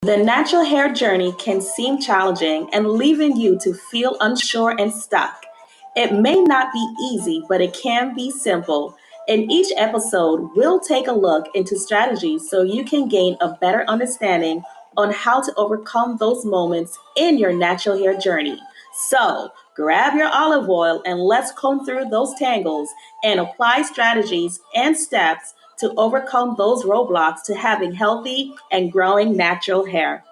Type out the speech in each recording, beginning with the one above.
The natural hair journey can seem challenging and leaving you to feel unsure and stuck. It may not be easy, but it can be simple. In each episode, we'll take a look into strategies so you can gain a better understanding on how to overcome those moments in your natural hair journey. So, grab your olive oil and let's comb through those tangles and apply strategies and steps to overcome those roadblocks to having healthy and growing natural hair.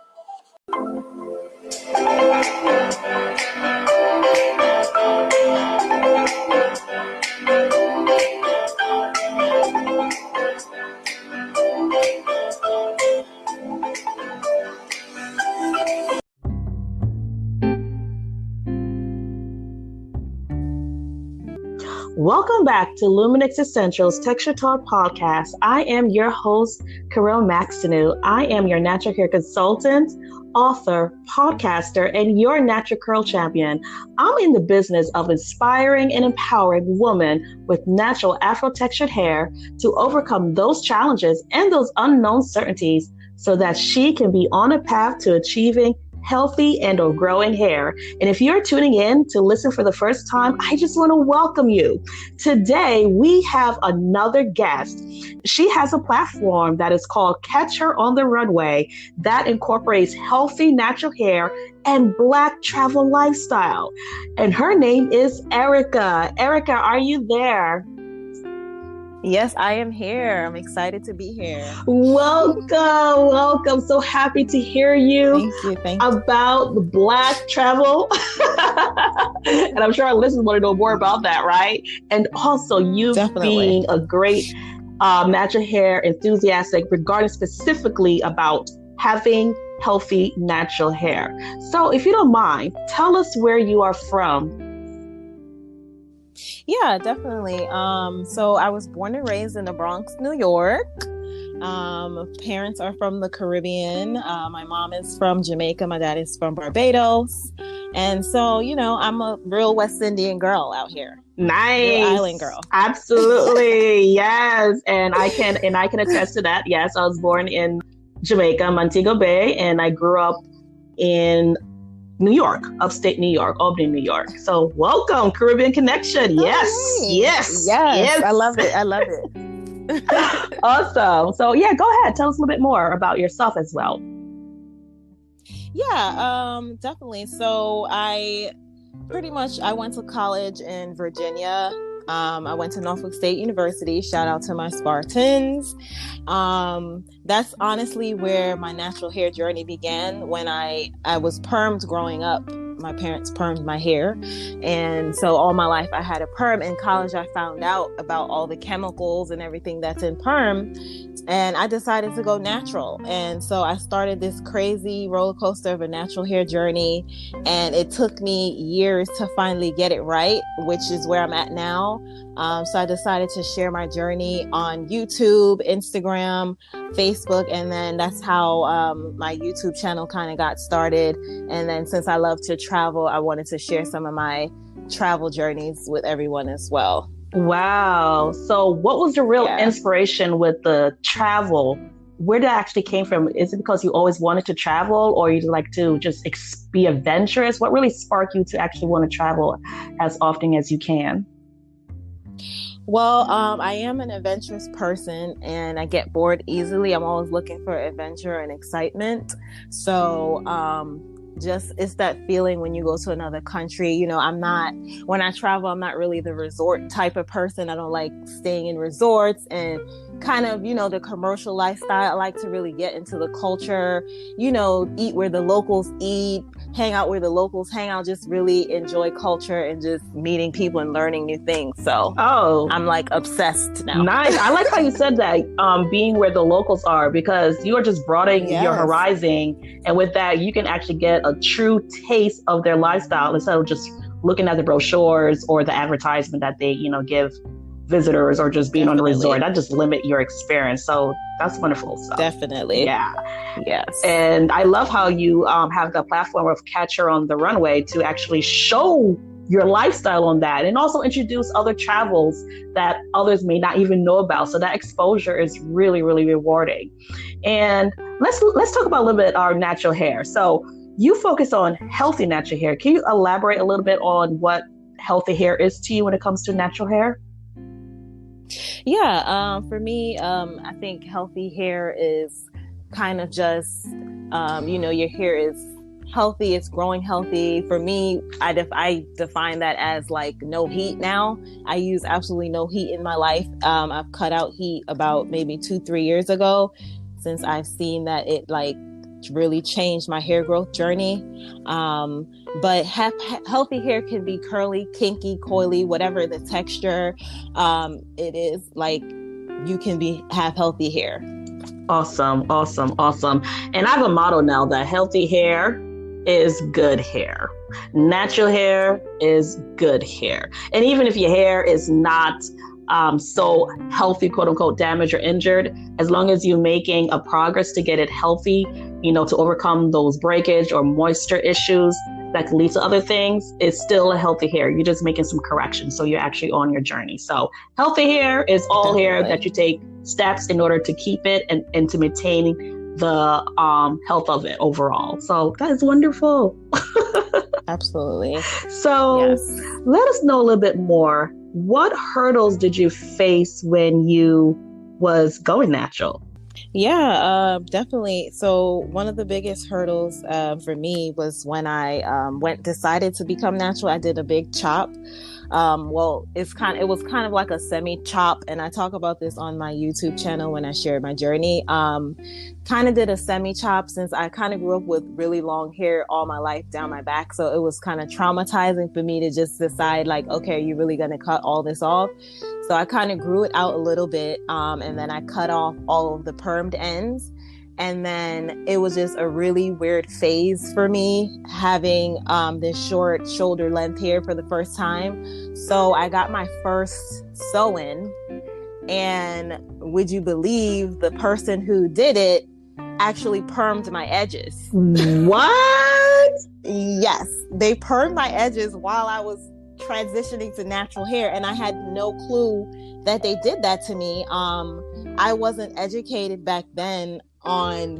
Welcome back to Lumynex Essentials Texture Talk Podcast. I am your host, Kerone Maxineau. I am your natural hair consultant, author, podcaster, and your natural curl champion. I'm in the business of inspiring and empowering women with natural Afro-textured hair to overcome those challenges and those unknown certainties so that she can be on a path to achieving healthy and or growing hair. And if you're tuning in to listen for the first time, I just want to welcome you. Today, we have another guest. She has a platform that is called Catch Her on the Runway that incorporates healthy natural hair and Black travel lifestyle. And her name is Erica. Erica, are you there? Yes, I am here. I'm excited to be here. Welcome. So happy to hear you. Thank you. About the Black travel. And I'm sure our listeners want to know more about that, right? And also you being a great natural hair enthusiastic regarding specifically about having healthy natural hair. So if you don't mind, tell us where you are from. Yeah, definitely. So I was born and raised in the Bronx, New York. Parents are from the Caribbean. My mom is from Jamaica. My dad is from Barbados. And so, I'm a real West Indian girl out here. Nice. Real island girl. Absolutely. Yes. And I can attest to that. Yes. I was born in Jamaica, Montego Bay, and I grew up in New York, upstate New York, Albany, New York. So welcome, Caribbean Connection. Yes. I love it. Awesome. So yeah, go ahead. Tell us a little bit more about yourself as well. Yeah, definitely. So I went to college in Virginia. I went to Norfolk State University. Shout out to my Spartans. That's honestly where my natural hair journey began. When I was permed growing up. My parents permed my hair. And so all my life I had a perm. In college, I found out about all the chemicals and everything that's in perm. And I decided to go natural. And so I started this crazy roller coaster of a natural hair journey. And it took me years to finally get it right, which is where I'm at now. So I decided to share my journey on YouTube, Instagram, Facebook, and then that's how my YouTube channel kind of got started. And then since I love to travel, I wanted to share some of my travel journeys with everyone as well. Wow. So what was the real inspiration with the travel? Where did that actually came from? Is it because you always wanted to travel, or you like to just be adventurous? What really sparked you to actually want to travel as often as you can? Well, I am an adventurous person and I get bored easily. I'm always looking for adventure and excitement. So, it's that feeling when you go to another country. When I travel, I'm not really the resort type of person. I don't like staying in resorts and kind of, the commercial lifestyle. I like to really get into the culture, eat where the locals eat, hang out where the locals hang out, just really enjoy culture and just meeting people and learning new things. So I'm like obsessed now. Nice. I like how you said that, being where the locals are, because you are just broadening your horizon. And with that, you can actually get a true taste of their lifestyle instead of just looking at the brochures or the advertisement that they, give visitors, or just being on the resort. That just limit your experience. So that's wonderful. So, definitely. Yeah. Yes. And I love how you have the platform of Catch Her on the Runway to actually show your lifestyle on that, and also introduce other travels that others may not even know about. So that exposure is really, really rewarding. And let's talk about a little bit our natural hair. So you focus on healthy natural hair. Can you elaborate a little bit on what healthy hair is to you when it comes to natural hair? Yeah, for me, I think healthy hair is kind of just, your hair is healthy, it's growing healthy. For me, I define that as like no heat now. I use absolutely no heat in my life. I've cut out heat about maybe 2-3 years ago, since I've seen that it like really changed my hair growth journey. But healthy hair can be curly, kinky, coily, whatever the texture it is. Like, you can have healthy hair. Awesome. And I have a motto now that healthy hair is good hair. Natural hair is good hair. And even if your hair is not so healthy, quote unquote, damaged or injured, as long as you're making a progress to get it healthy, to overcome those breakage or moisture issues that can lead to other things, it's still a healthy hair. You're just making some corrections. So you're actually on your journey. So healthy hair is all hair that you take steps in order to keep it and to maintain the health of it overall. So that is wonderful. Absolutely. So yes. Let us know a little bit more. What hurdles did you face when you was going natural? Yeah, definitely. So one of the biggest hurdles for me was when I decided to become natural. I did a big chop. It was kind of like a semi chop, and I talk about this on my YouTube channel when I shared my journey. Kind of did a semi chop since I kind of grew up with really long hair all my life down my back. So it was kind of traumatizing for me to just decide like, okay, you're really going to cut all this off. So I kind of grew it out a little bit. And then I cut off all of the permed ends. And then it was just a really weird phase for me having this short shoulder length hair for the first time. So I got my first sew-in, and would you believe the person who did it actually permed my edges? What? Yes, they permed my edges while I was transitioning to natural hair, and I had no clue that they did that to me. I wasn't educated back then on,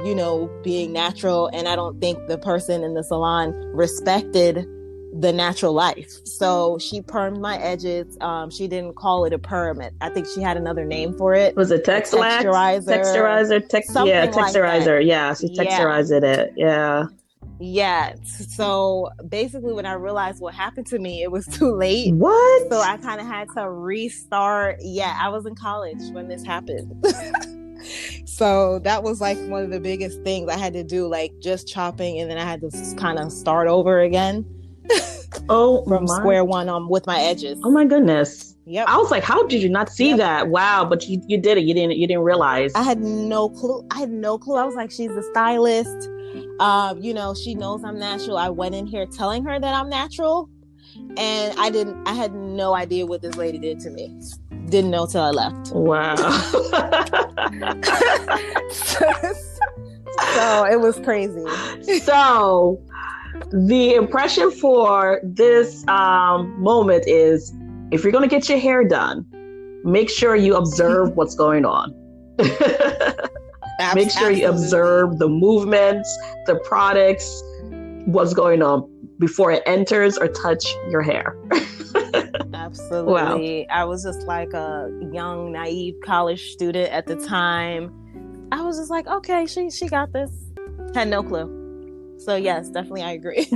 being natural, and I don't think the person in the salon respected the natural life. So she permed my edges. She didn't call it a perm. I think she had another name for it. Was it texturizer? Texturizer. Yeah, she texturized it. Yeah. Yeah. So basically, when I realized what happened to me, it was too late. What? So I kind of had to restart. Yeah, I was in college when this happened. So that was like one of the biggest things I had to do, like just chopping, and then I had to kind of start over again. From square one with my edges. Oh my goodness. Yep. I was like, how did you not see that? Wow, but you did it. You didn't realize. I had no clue. I was like, she's a stylist. She knows I'm natural. I went in here telling her that I'm natural, and I had no idea what this lady did to me. Didn't know till I left. Wow. So it was crazy. So the impression for this moment is, if you're going to get your hair done, make sure you observe what's going on. Make sure you observe the movements, the products, what's going on before it enters or touch your hair. Absolutely. Wow. I was just like a young, naive college student at the time. I was just like, okay, she got this. Had no clue. So yes, definitely I agree.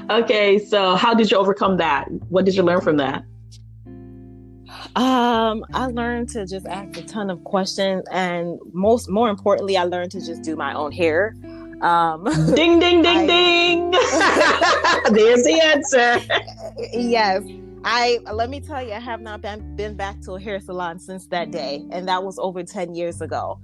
Okay, so how did you overcome that? What did you learn from that? I learned to just ask a ton of questions, and more importantly, I learned to just do my own hair. Ding, ding, ding, ding. There's the answer. Yes. Let me tell you, I have not been back to a hair salon since that day. And that was over 10 years ago.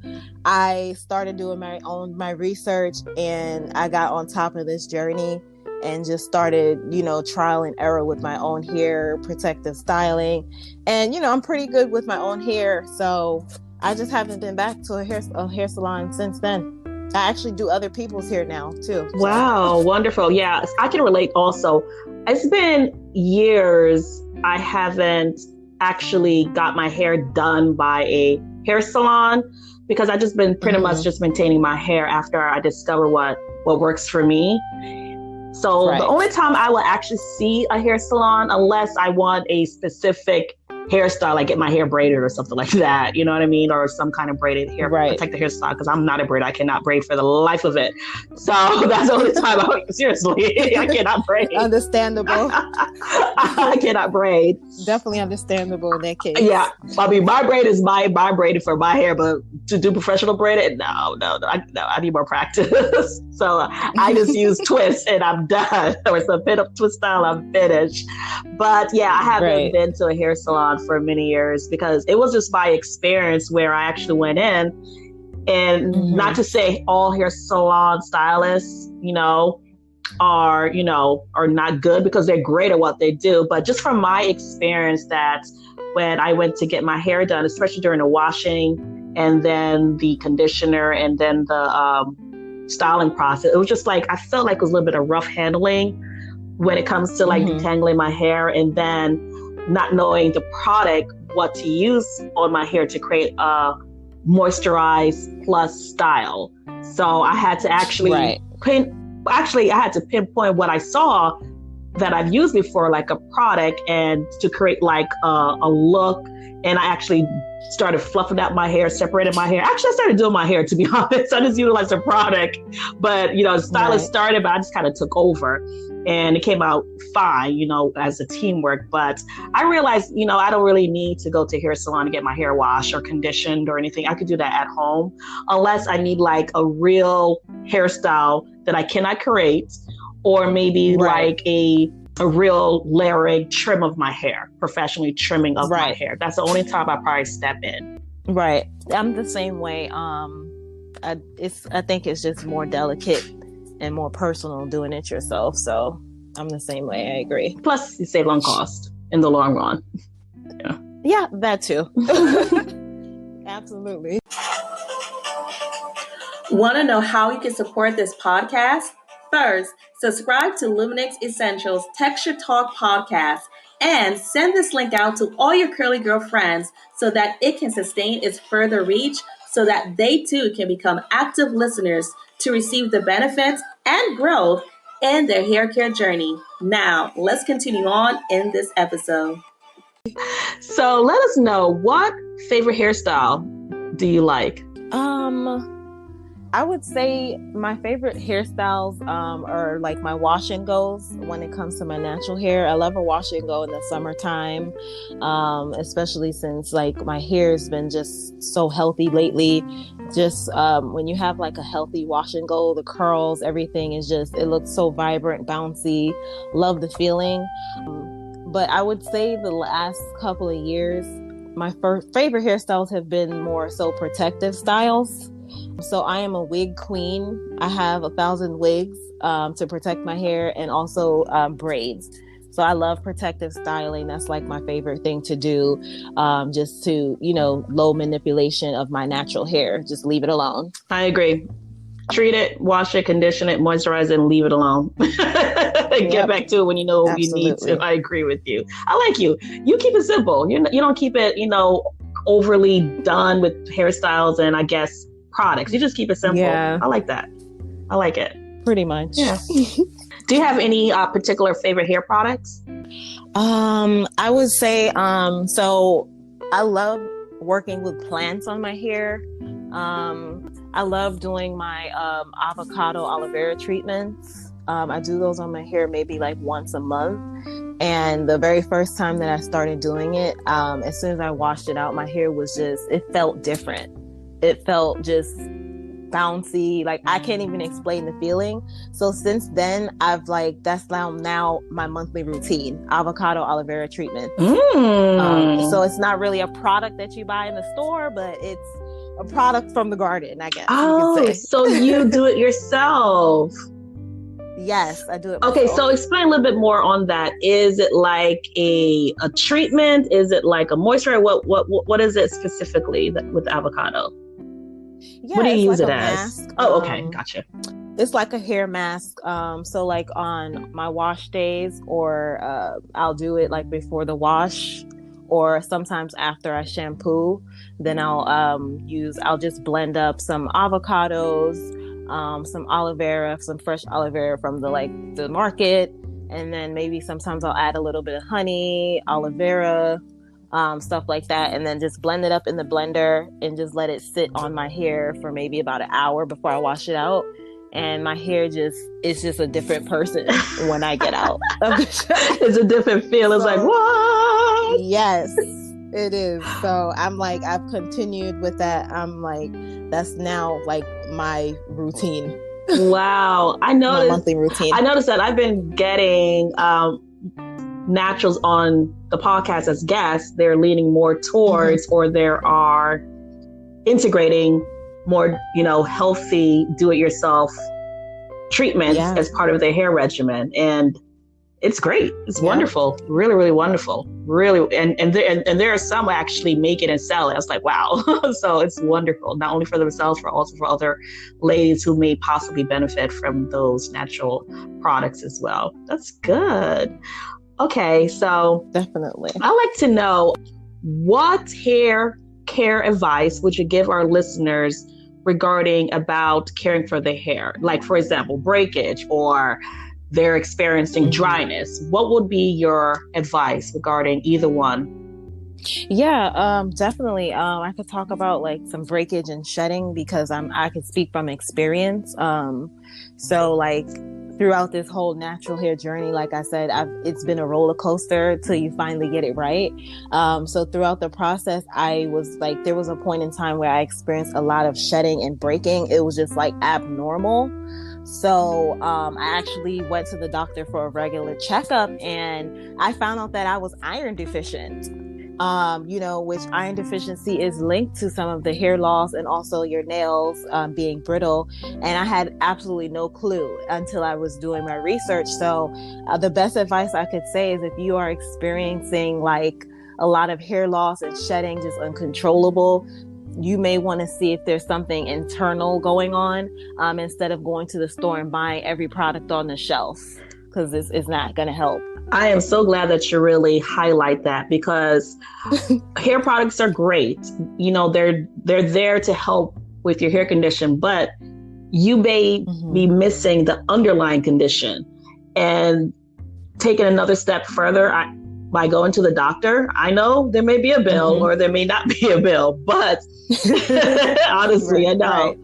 I started doing my research, and I got on top of this journey and just started, trial and error with my own hair, protective styling. And, I'm pretty good with my own hair. So I just haven't been back to a hair salon since then. I actually do other people's hair now too. So. Wow, wonderful. Yeah, I can relate also. It's been years I haven't actually got my hair done by a hair salon because I just been pretty much just maintaining my hair after I discover what works for me. So the only time I will actually see a hair salon, unless I want a specific hairstyle, like get my hair braided or something like that, you know what I mean? Or some kind of braided hair, protect the hairstyle, because I'm not a braider. I cannot braid for the life of it. So that's the only time seriously, I cannot braid. Understandable. I cannot braid. Definitely understandable in that case. Yeah. I mean, my braid is my braided for my hair, but to do professional braided, no, I need more practice. So I just use twists and I'm done. Or some pin-up twist style, I'm finished. But yeah, I haven't been to a hair salon for many years because it was just my experience where I actually went in, and not to say all hair salon stylists, are not good, because they're great at what they do. But just from my experience, that when I went to get my hair done, especially during the washing and then the conditioner and then the styling process, it was just like, I felt like it was a little bit of rough handling when it comes to like detangling my hair, and then not knowing the product, what to use on my hair to create a moisturized plus style. So I had to actually I had to pinpoint what I saw that I've used before, like a product, and to create like a look. And I actually started fluffing out my hair, separated my hair. Actually, I started doing my hair, to be honest. I just utilized a product, but the stylist started, but I just kind of took over. And it came out fine, as a teamwork. But I realized, I don't really need to go to hair salon to get my hair washed or conditioned or anything. I could do that at home, unless I need like a real hairstyle that I cannot create, or maybe like a real layering trim of my hair, professionally trimming of my hair. That's the only time I probably step in. Right. I'm the same way. I think it's just more delicate and more personal doing it yourself. So I'm the same way. I agree. Plus, you save on cost in the long run. Yeah, that too. Absolutely. Want to know how you can support this podcast? First, subscribe to Lumynex Essentials Texture Talk podcast and send this link out to all your curly girl friends so that it can sustain its further reach, so that they too can become active listeners to receive the benefits and growth in their hair care journey. Now, let's continue on in this episode. So let us know, what favorite hairstyle do you like? I would say my favorite hairstyles are like my wash and goes when it comes to my natural hair. I love a wash and go in the summertime, especially since like my hair has been just so healthy lately. Just when you have like a healthy wash and go, the curls, everything is just, it looks so vibrant, bouncy. Love the feeling. But I would say the last couple of years, my favorite hairstyles have been more so protective styles. So I am a wig queen. I have 1,000 wigs to protect my hair, and also braids. So I love protective styling. That's like my favorite thing to do, just to, low manipulation of my natural hair. Just leave it alone. I agree. Treat it, wash it, condition it, moisturize it, and leave it alone. Get back to it when you know you need to. I agree with you. I like you. You keep it simple. You don't keep it, overly done with hairstyles and I guess products. You just keep it simple. Yeah. I like that. I like it. Pretty much. Yeah. Do you have any particular favorite hair products? I would say, so I love working with plants on my hair. I love doing my avocado aloe vera treatments. I do those on my hair maybe like once a month. And the very first time that I started doing it, as soon as I washed it out, my hair was just, it felt different. It felt just bouncy. Like I can't even explain the feeling. So since then, I've like, that's now my monthly routine, avocado aloe vera treatment. So it's not really a product that you buy in the store, but it's a product from the garden, I guess. Oh, you could say. So you do it yourself? Yes, I do it myself. Okay, so explain a little bit more on that. Is it like a treatment? Is it like a moisturizer? What is it specifically with avocado? What do you it's use like it a as? mask. Oh, okay. Gotcha. It's like a hair mask. So like on my wash days, or I'll do it like before the wash, or sometimes after I shampoo. Then I'll just blend up some avocados, some aloe vera, some fresh aloe vera from the market, and then maybe sometimes I'll add a little bit of honey, aloe vera, stuff like that, and then just blend it up in the blender and just let it sit on my hair for maybe about an hour before I wash it out. And my hair is just a different person when I get out of the shower. It's a different feel. It's like, what? Yes, it is. So I'm like, I've continued with that. I'm like, that's now like my routine. Wow. My monthly routine. I noticed that I've been getting naturals on the podcast as guests. They're leaning more towards, or they are integrating more, healthy do-it-yourself treatments as part of their hair regimen. And it's great. It's wonderful. Really, really wonderful. Really. And there are some who actually make it and sell it. I was like, wow. So it's wonderful, not only for themselves, but also for other ladies who may possibly benefit from those natural products as well. That's good. Okay. So definitely, I'd like to know, what hair care advice would you give our listeners regarding about caring for their hair? Like, for example, breakage, or they're experiencing dryness. What would be your advice regarding either one? Yeah, definitely. I could talk about like some breakage and shedding, because I could speak from experience. So like throughout this whole natural hair journey, like I said, it's been a roller coaster till you finally get it right. So throughout the process, there was a point in time where I experienced a lot of shedding and breaking. It was just like abnormal. So I actually went to the doctor for a regular checkup, and I found out that I was iron deficient. Which iron deficiency is linked to some of the hair loss and also your nails being brittle. And I had absolutely no clue until I was doing my research. So the best advice I could say is, if you are experiencing like a lot of hair loss and shedding, just uncontrollable, you may want to see if there's something internal going on, instead of going to the store and buying every product on the shelf, because it's not going to help. I am so glad that you really highlight that, because hair products are great. They're there to help with your hair condition, but you may be missing the underlying condition. And taking another step further, by going to the doctor, I know there may be a bill or there may not be a bill, but honestly, I know.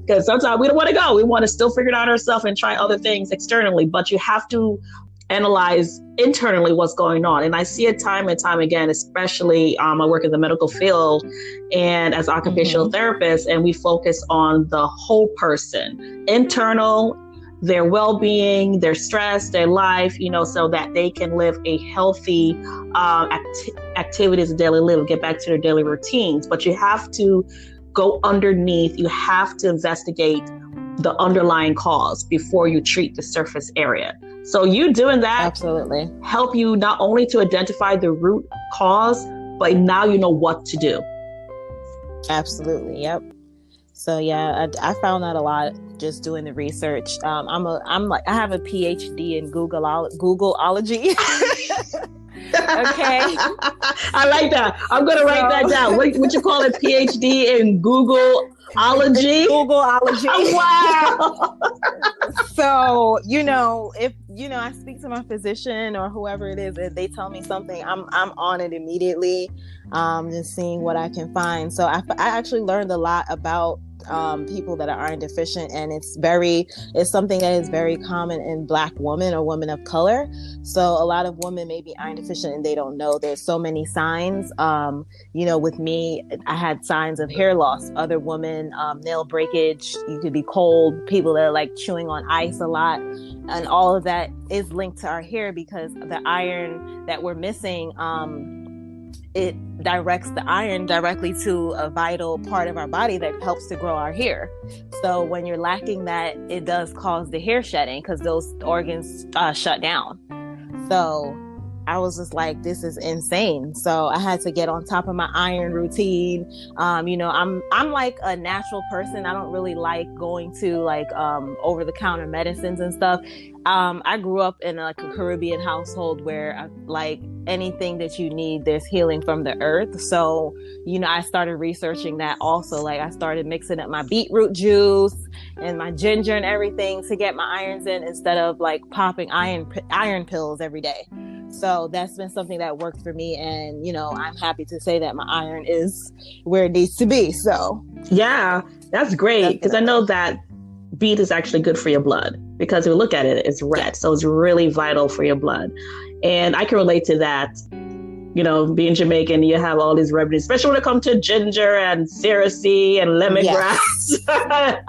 Because sometimes we don't want to go. We want to still figure it out ourselves and try other things externally, but you have to analyze internally what's going on. And I see it time and time again, especially I work in the medical field and as occupational therapist, and we focus on the whole person, internal, their well-being, their stress, their life, so that they can live a healthy activities of daily living, get back to their daily routines. But you have to go underneath. You have to investigate the underlying cause before you treat the surface area. So you doing that absolutely help you not only to identify the root cause, but now you know what to do. Absolutely. Yep. So yeah, I found that a lot just doing the research. I have a PhD in Googleology. Okay. I like that. I'm going to write that down. What you call it? PhD in Googleology? Googleology. Wow. So, if, I speak to my physician or whoever it is, and they tell me something, I'm on it immediately. Just seeing what I can find. So I actually learned a lot about people that are iron deficient, and it's something that is very common in Black women or women of color. So a lot of women may be iron deficient and they don't know. There's so many signs. With me, I had signs of hair loss. Other women, nail breakage. You could be cold. People that are like chewing on ice a lot, and all of that is linked to our hair, because the iron that we're missing, it directs the iron directly to a vital part of our body that helps to grow our hair. So when you're lacking that, it does cause the hair shedding, because those organs shut down. So I was just like, this is insane. So I had to get on top of my iron routine. I'm like a natural person. I don't really like going to like over the counter medicines and stuff. I grew up in like a Caribbean household where like anything that you need, there's healing from the earth. So, I started researching that also. Like I started mixing up my beetroot juice and my ginger and everything to get my irons in instead of like popping iron pills every day. So that's been something that worked for me. And, I'm happy to say that my iron is where it needs to be. So yeah, that's great. Because I know that beet is actually good for your blood, because if you look at it, it's red. So it's really vital for your blood. And I can relate to that. Being Jamaican, you have all these remedies, especially when it comes to ginger and sericea and lemongrass. Yes.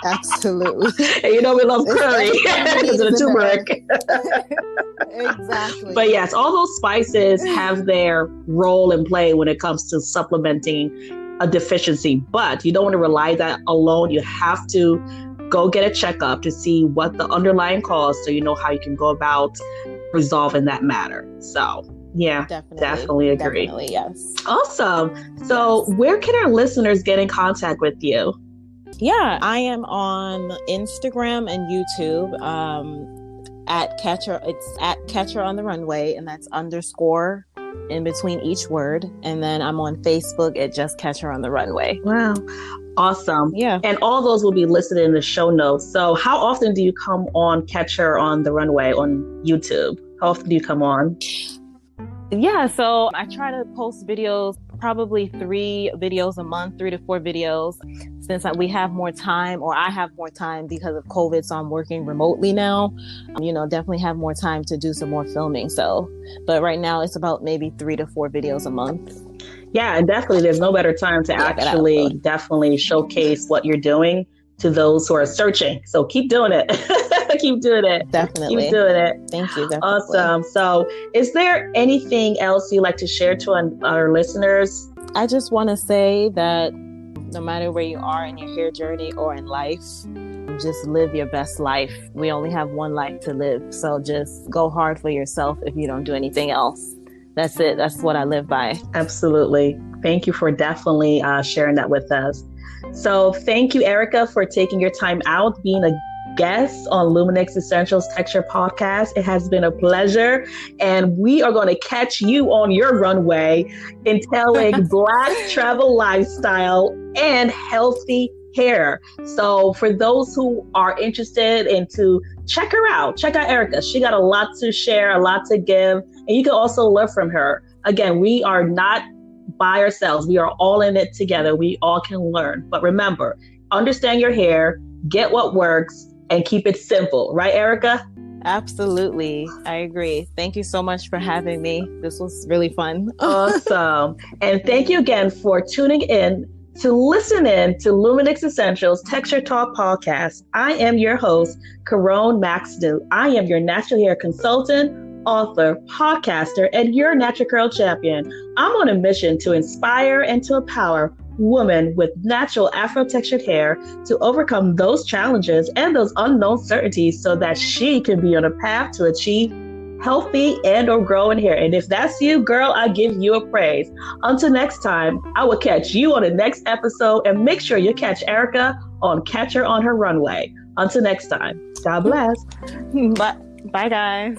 Absolutely. And we love curry because of the turmeric. Exactly. But yes, all those spices have their role in play when it comes to supplementing a deficiency. But you don't want to rely that alone. You have to go get a checkup to see what the underlying cause, so you know how you can go about resolving that matter. So yeah, definitely agree. Definitely, yes. Awesome. So where can our listeners get in contact with you? Yeah, I am on Instagram and YouTube at Catcher. It's at Catcher on the Runway, and that's underscore in between each word. And then I'm on Facebook at just Catcher on the Runway. Wow. Awesome. Yeah. And all those will be listed in the show notes. So how often do you come on Catcher on the Runway on YouTube? How often do you come on? Yeah, so I try to post videos, probably 3 videos a month, 3 to 4 videos, since we have more time, or I have more time because of COVID. So I'm working remotely now, definitely have more time to do some more filming. So, but right now it's about maybe 3 to 4 videos a month. Yeah, and definitely there's no better time to actually definitely showcase what you're doing to those who are searching. So keep doing it. Keep doing it. Definitely. Keep doing it. Thank you. Definitely. Awesome. So is there anything else you'd like to share to our listeners? I just want to say that no matter where you are in your hair journey or in life, just live your best life. We only have one life to live. So just go hard for yourself if you don't do anything else. That's it. That's what I live by. Absolutely. Thank you for definitely sharing that with us. So thank you, Erica, for taking your time out, being a guest on Lumynex Essentials Texture Podcast. It has been a pleasure. And we are going to catch you on your runway in telling Black travel lifestyle and healthy hair. So for those who are interested in to check her out, check out Erica. She got a lot to share, a lot to give, and you can also learn from her. Again, we are not by ourselves. We are all in it together. We all can learn. But remember, understand your hair, get what works, and keep it simple. Right, Erica? Absolutely. I agree. Thank you so much for having me. This was really fun. Awesome. And thank you again for tuning in to listen in to Lumynex Essentials Texture Talk Podcast. I am your host, Kerone Maxineau. I am your natural hair consultant, author, podcaster, and your natural curl champion. I'm on a mission to inspire and to empower women with natural Afro-textured hair to overcome those challenges and those unknown certainties so that she can be on a path to achieve healthy and or growing hair. And if that's you, girl, I give you a praise. Until next time, I will catch you on the next episode, and make sure you catch Erica on Catch Her on Her Runway. Until next time, God bless. Bye guys.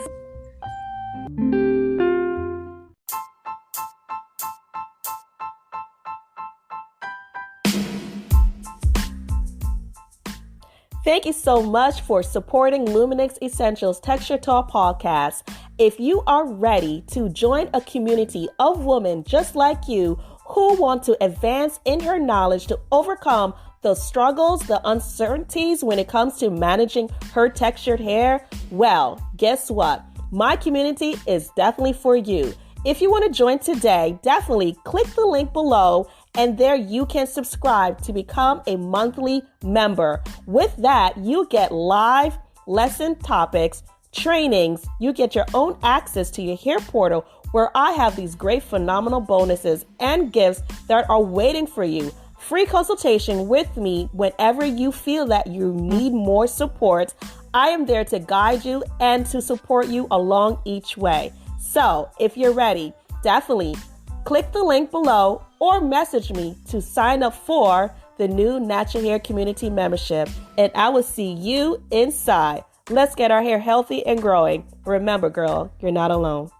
Thank you so much for supporting Lumynex Essentials Texture Talk Podcast. If you are ready to join a community of women just like you who want to advance in her knowledge to overcome the struggles, the uncertainties when it comes to managing her textured hair, well, guess what? My community is definitely for you. If you want to join today, definitely click the link below, and there you can subscribe to become a monthly member. With that, you get live lesson topics, trainings, you get your own access to your hair portal where I have these great phenomenal bonuses and gifts that are waiting for you. Free consultation with me whenever you feel that you need more support. I am there to guide you and to support you along each way. So if you're ready, definitely click the link below or message me to sign up for the new Natural Hair Community membership, and I will see you inside. Let's get our hair healthy and growing. Remember, girl, you're not alone.